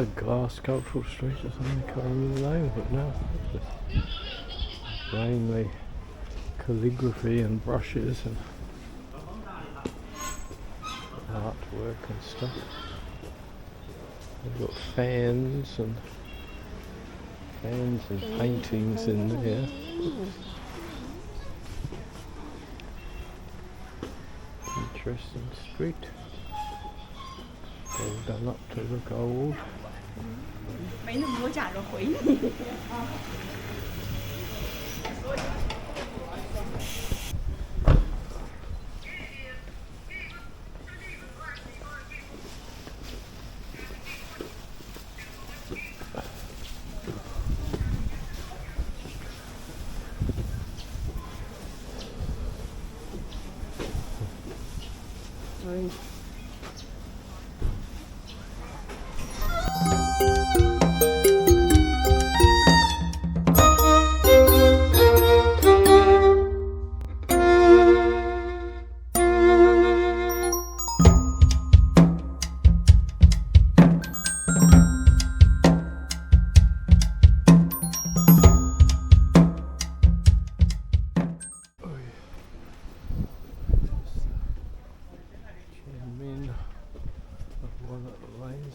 Glass Cultural Street or something, I can't remember the name of it now. It's mainly calligraphy and brushes and artwork and stuff. They've got fans and paintings in there. Interesting street. All done up to look old.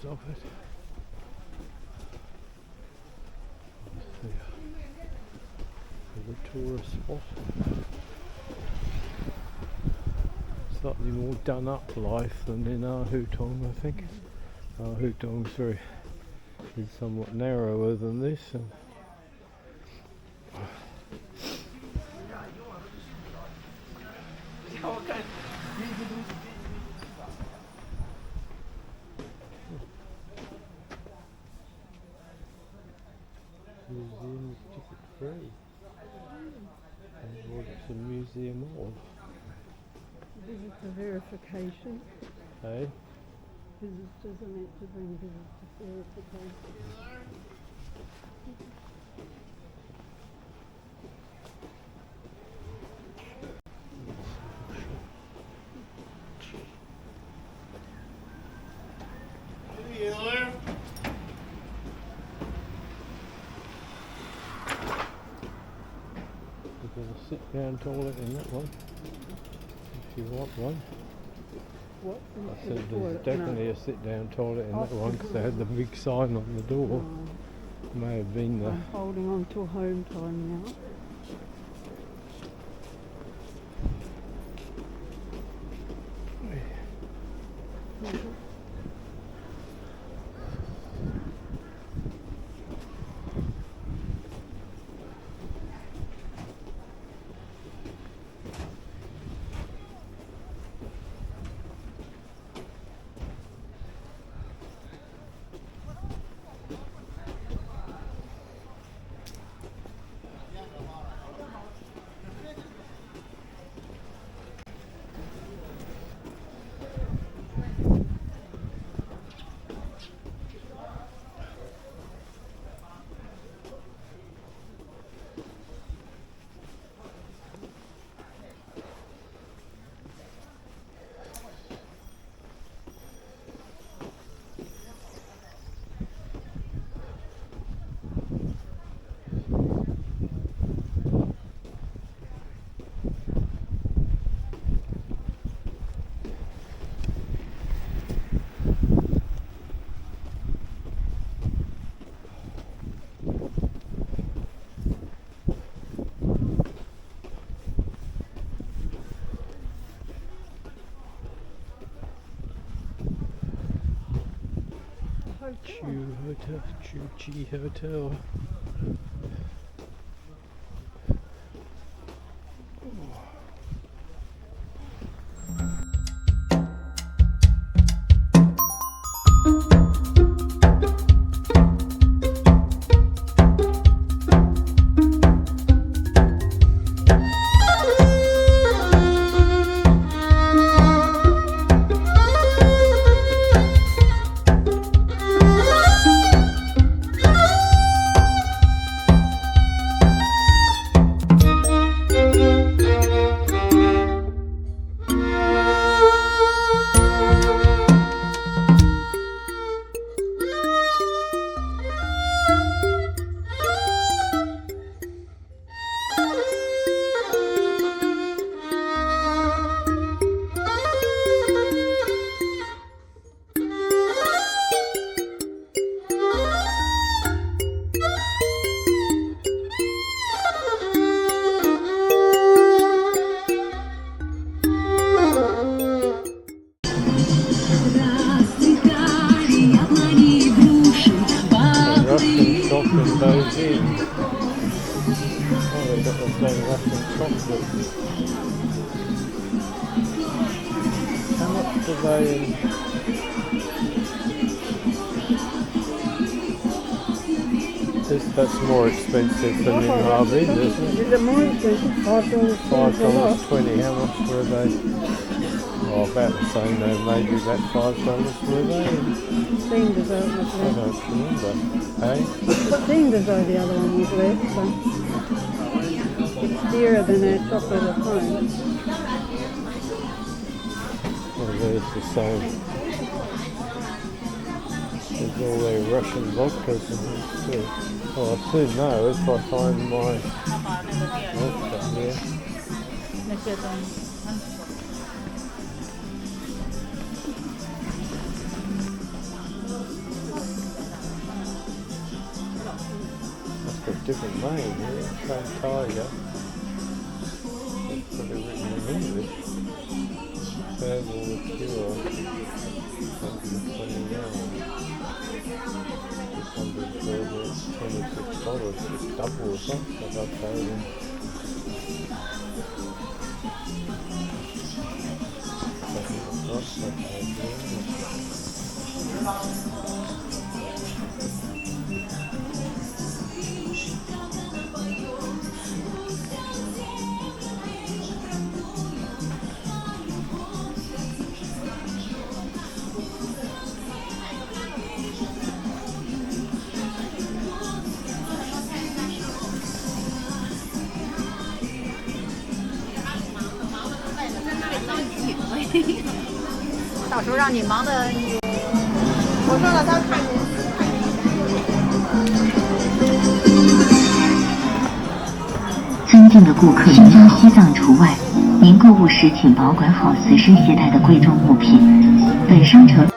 Of it. The tourist spot. Slightly more done up life than in our Hutong, I think. Our Hutong is somewhat narrower than this. And museum is ticket free. And it's a museum hall. Visitor verification. Hey? Visitors are meant to bring visitor verification. There's a sit-down toilet in that one, if you want one. What? I said there's definitely a sit-down toilet in that one because they had the big sign on the door. May have been there. I'm holding on till home time now. Chu Hotel. Oh, they've got the same Russian chocolate. How much do they that's more expensive than in Harvey, isn't it? Is it more expensive? $5.20. How much were they? Oh, about the same though, maybe about $5 were they? Seemed as though it was I less. don't remember. Hey? It seemed as though the other one was less, so it's dearer than our chocolate at home. Oh, there's the same. There's all their Russian vodkas and things too. Oh, I soon know if I find my vodka here. That's got a different name here. Same tiger. It's probably written in English. Herbal liqueur. $26, just double or something, I've paid them.到时候让你忙的，我说了他看你。尊敬的顾客，新疆西藏除外，您购物时请保管好随身携带的贵重物品。本商城。